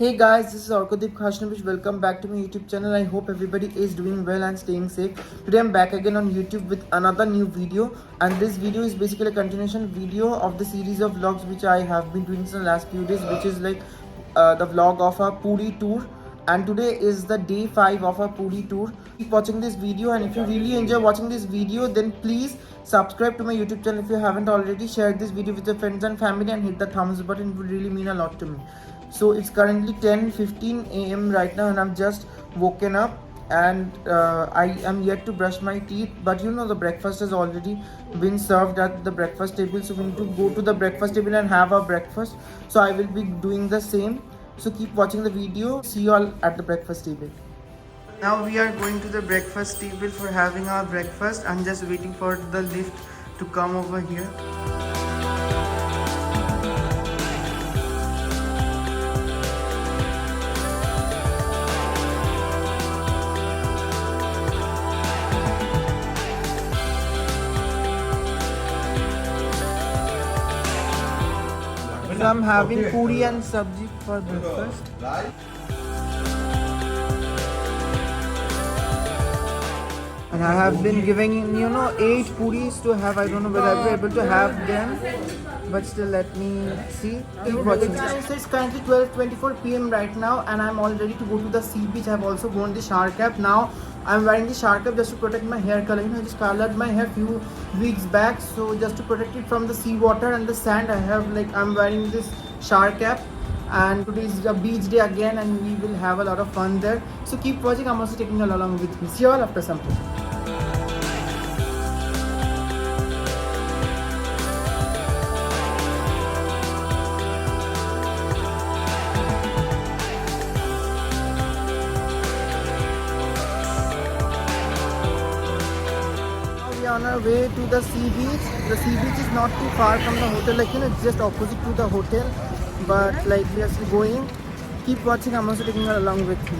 Hey guys, this is Arkadeep Khashnobish. Welcome back to my YouTube channel. I hope everybody is doing well and staying safe. Today I'm back again on YouTube with another new video, and this video is basically a continuation video of the series of vlogs which I have been doing since the last few days, which is like the vlog of our Puri Tour. And today is the day 5 of our Puri Tour. Keep watching this video, and if you really enjoy watching this video, then please subscribe to my YouTube channel if you haven't already. Share this video with your friends and family and hit the thumbs up button. It would really mean a lot to me. So it's currently 10:15 a.m. right now, and I'm just woken up, and I am yet to brush my teeth. But you know, the breakfast has already been served at the breakfast table, so we need to go to the breakfast table and have our breakfast. So I will be doing the same. So keep watching the video. See you all at the breakfast table. Now we are going to the breakfast table for having our breakfast. I'm just waiting for the lift to come over here. So I'm having puri and sabji for breakfast. And I have been giving 8 puris to have. I don't know whether I'll be able to have them, but still let me see. Keep watching. So it's currently 12:24 p.m. right now, and I'm all ready to go to the sea beach. I've also worn the shower cap. Now I'm wearing the shower cap just to protect my hair color. I just colored my hair few weeks back, so just to protect it from the sea water and the sand, I'm wearing this shower cap. And today is a beach day again, and we will have a lot of fun there. So keep watching. I'm also taking you all along with me. See you all after some time. On our way to the sea beach. The sea beach is not too far from the hotel, it's just opposite to the hotel, but we are still going. Keep watching. I'm also taking her along with me.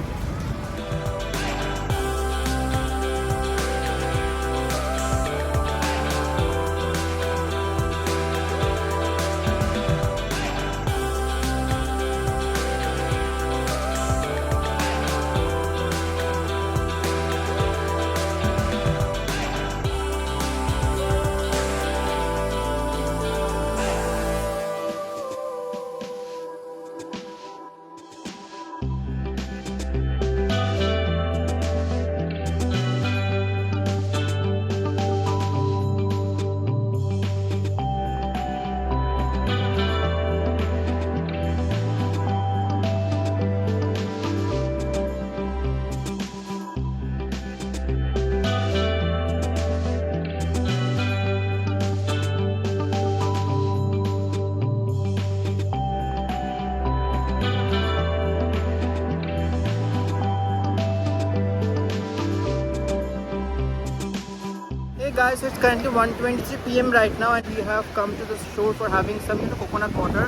Hey guys, so it's currently 1:23 p.m. right now, and we have come to the shore for having some coconut water.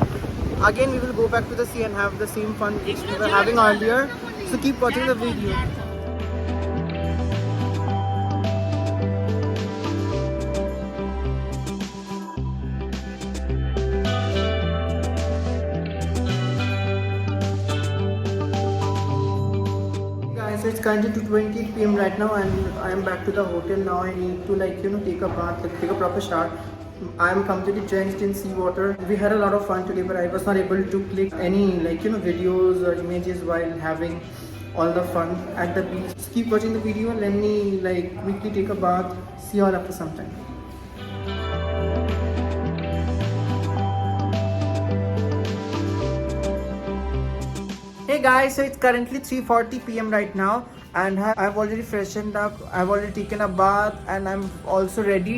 Again, we will go back to the sea and have the same fun which we were having earlier. So keep watching the video. So it's currently 2:20 p.m. right now, and I am back to the hotel now. I need to take a bath, take a proper shower. I am completely drenched in seawater. We had a lot of fun today, but I was not able to click any videos or images while having all the fun at the beach. Just keep watching the video and let me quickly take a bath. See you all after some time. Hey guys, so it's currently 3:40 p.m. right now, and I've already freshened up. I've already taken a bath, and I'm also ready.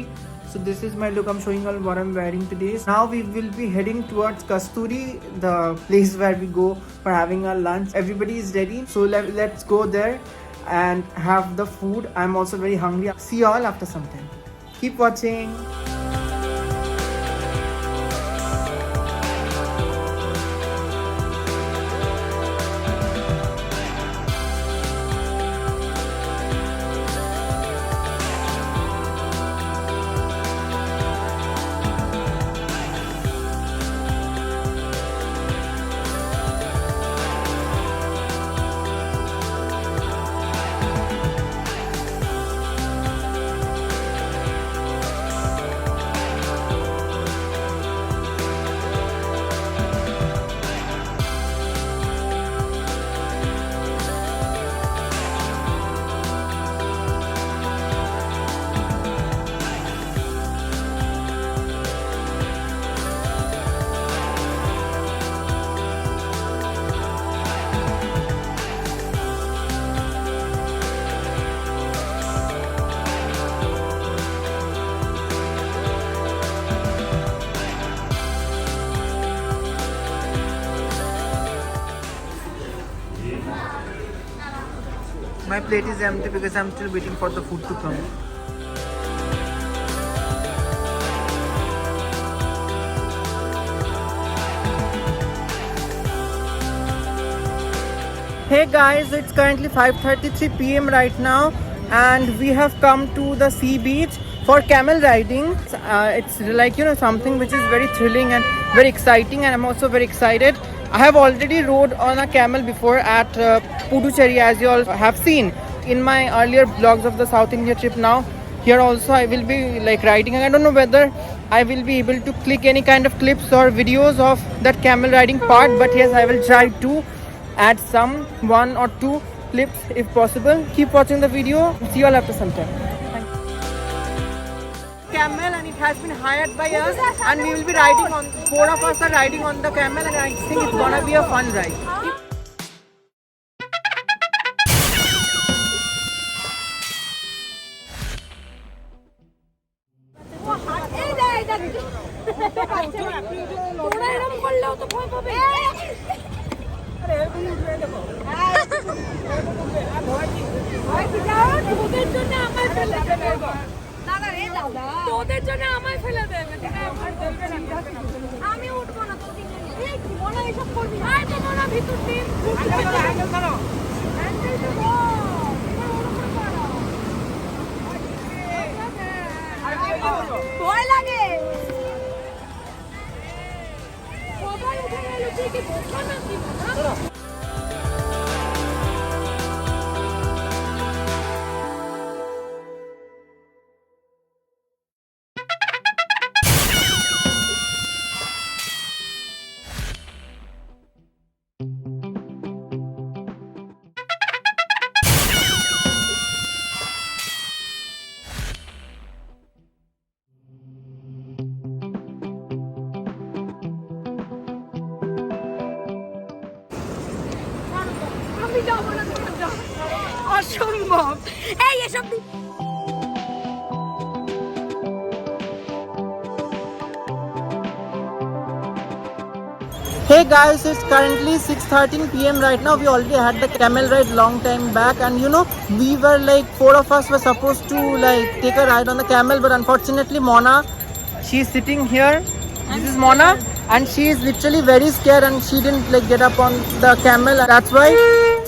So this is my look. I'm showing you all what I'm wearing today. Now we will be heading towards Kasturi, the place where we go for having our lunch. Everybody is ready, so let's go there and have the food. I'm also very hungry. See you all after some time. Keep watching. My plate is empty because I'm still waiting for the food to come. Hey guys, it's currently 5:33 p.m. right now, and we have come to the sea beach for camel riding. It's like, you know, something which is very thrilling and very exciting, and I'm also very excited. I have already rode on a camel before at Puducherry, as you all have seen in my earlier vlogs of the South India trip. Now here also I will be like riding, and I don't know whether I will be able to click any kind of clips or videos of that camel riding part, but yes, I will try to add some 1 or 2 clips if possible. Keep watching the video. See you all after some time. Camel, and it has been hired by us, and we will be riding on, 4 of us are riding on the camel, and I think it's gonna be a fun ride. তোদের জন্য আমায় ফেলে দেবে, আমি উঠবো না, মনে এইসব করবি না, তোমরা ভিতর দিন ভয় লাগে সবাই উঠে গেল, তুই কি বসবো না কি? অসম্ভব এই এসব Hey guys, it's currently 6:13 p.m. right now. We already had the camel ride long time back, and you know, we were like 4 of us were supposed to like take a ride on the camel, but unfortunately Mona, she's sitting here. This is Mona, and she is literally very scared, and she didn't like get up on the camel. That's why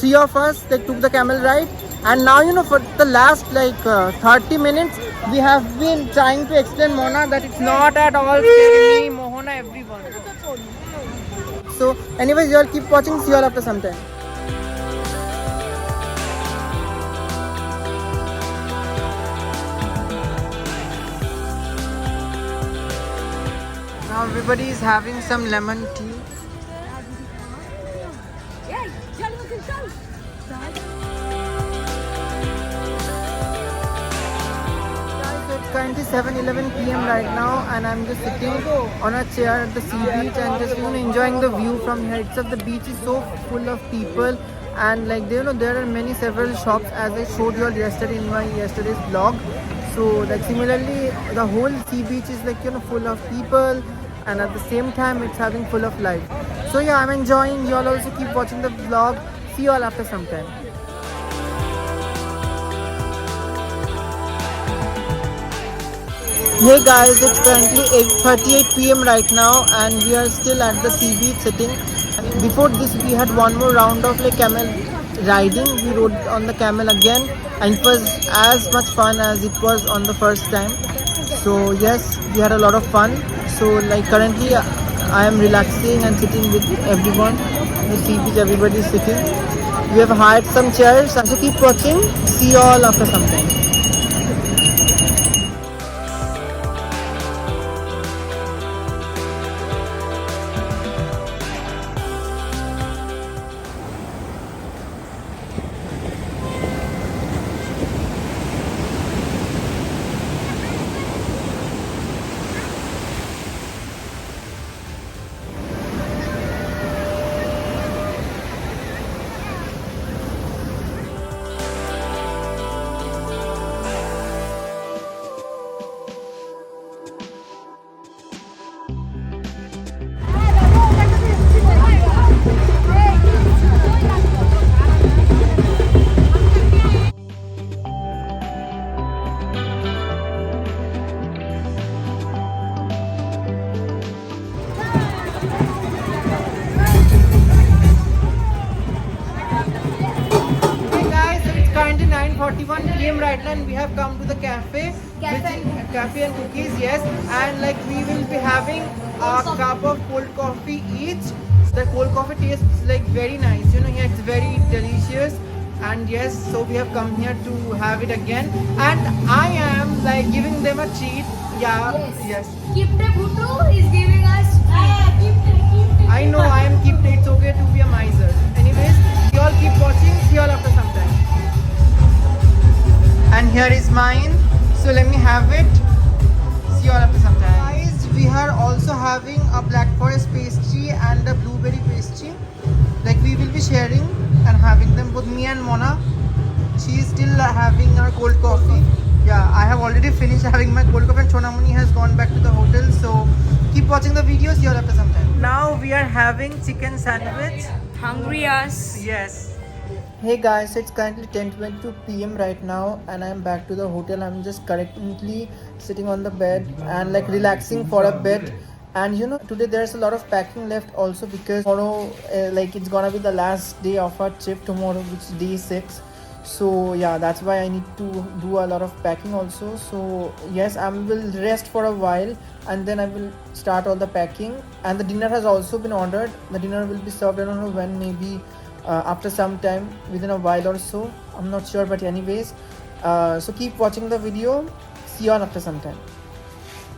3 of us like took the camel ride. And now, you know, for the last like 30 minutes we have been trying to explain Mona that it's not at all scary. Me, Mohana, everyone. So anyways, you all keep watching. See you all after some time. Now everybody is having some lemon tea. It's currently 7:11 p.m. right now, and I'm just sitting on a chair at the sea beach and just, you know, enjoying the view from here. Itself, the beach is so full of people, and like, you know, there are several shops, as I showed you all yesterday in my yesterday's vlog. So like similarly, the whole sea beach is like, you know, full of people, and at the same time it's having full of life. So yeah, I'm enjoying. You all also keep watching the vlog. See you all after some time. Hey guys, it's currently 8:38 p.m. right now, and we are still at the sea beach sitting. Before this, we had one more round of like camel riding. We rode on the camel again, and it was as much fun as it was on the first time. So yes, we had a lot of fun. So like currently I am relaxing and sitting with everyone. The sea beach, everybody is sitting. We have hired some chairs, so keep watching. See you all after some time. right now, and we have come to the cafe. Cafe and cookies, yes. And like we will be having a cup of cold coffee each. The cold coffee tastes like very nice. You know, yeah, it's very delicious. And yes, so we have come here to have it again. And I am like giving them a treat. Yeah. Yes. Kipte Bhutu is giving us treat. I know I am keep it's okay to be a miser. Anyways, you all keep watching. See you all after some time. And here is mine. So let me have it. See you all after some time. Guys, we are also having a black forest pastry and a blueberry pastry. Like we will be sharing and having them. Both me and Mona. She is still having her cold coffee. Yeah, I have already finished having my cold coffee and Chonamuni has gone back to the hotel. So keep watching the videos. See you all after some time. Now we are having chicken sandwich. Hungry us. Yes. Hey guys, it's currently 10:22 p.m. right now and I'm back to the hotel. I'm just currently sitting on the bed and like relaxing for a bit. And you know, today there's a lot of packing left also because tomorrow like it's gonna be the last day of our trip tomorrow, which is day 6. So yeah, that's why I need to do a lot of packing also. So yes, I will rest for a while and then I will start all the packing. And the dinner has also been ordered. The dinner will be served, I don't know when, maybe after some time, within a while or so. I'm not sure, but anyways, so keep watching the video. See you all after some time.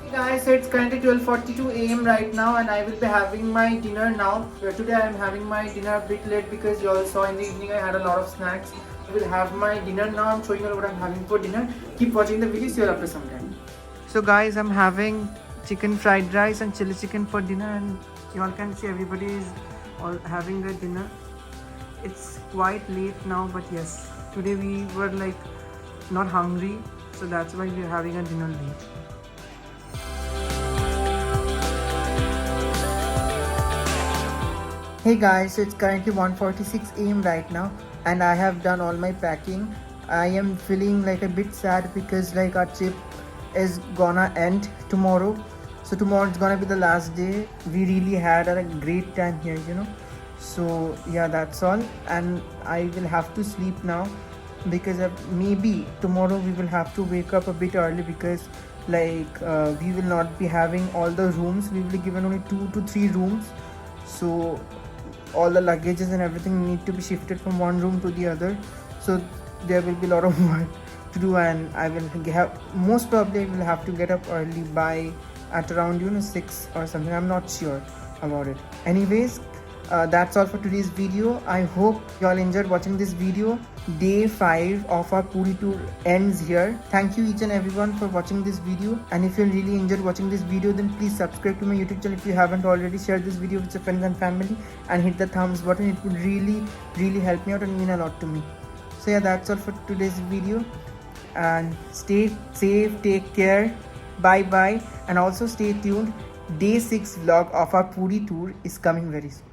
Hey guys, so it's currently 12:42 a.m. right now and I will be having my dinner now. Today I am having my dinner a bit late because you all saw in the evening I had a lot of snacks. I will have my dinner now. I'm showing you what I'm having for dinner. Keep watching the video. See you all after some time. So guys, I'm having chicken fried rice and chili chicken for dinner, and you all can see everybody is all having their dinner. It's quite late now, but yes, today we were like not hungry, so that's why we're having a dinner late. Hey guys, so it's currently 1:46 a.m. right now and I have done all my packing. I am feeling like a bit sad because like our trip is gonna end tomorrow. So tomorrow it's gonna be the last day. We really had a great time here, you know. So yeah, that's all, and I will have to sleep now because maybe tomorrow we will have to wake up a bit early because like we will not be having all the rooms. We will be given only 2 to 3 rooms, so all the luggages and everything need to be shifted from one room to the other. So there will be a lot of work to do, and I will have, most probably I will have to get up early by at around 6 or something. I'm not sure about it. Anyways, that's all for today's video. I hope you all enjoyed watching this video. Day 5 of our Puri Tour ends here. Thank you each and everyone for watching this video, and if you really enjoyed watching this video, then please subscribe to my YouTube channel if you haven't already. Share this video with your friends and family and hit the thumbs button. It would really help me out and mean a lot to me. So yeah, that's all for today's video, and stay safe, take care, bye bye, and also stay tuned. Day 6 vlog of our Puri Tour is coming very soon.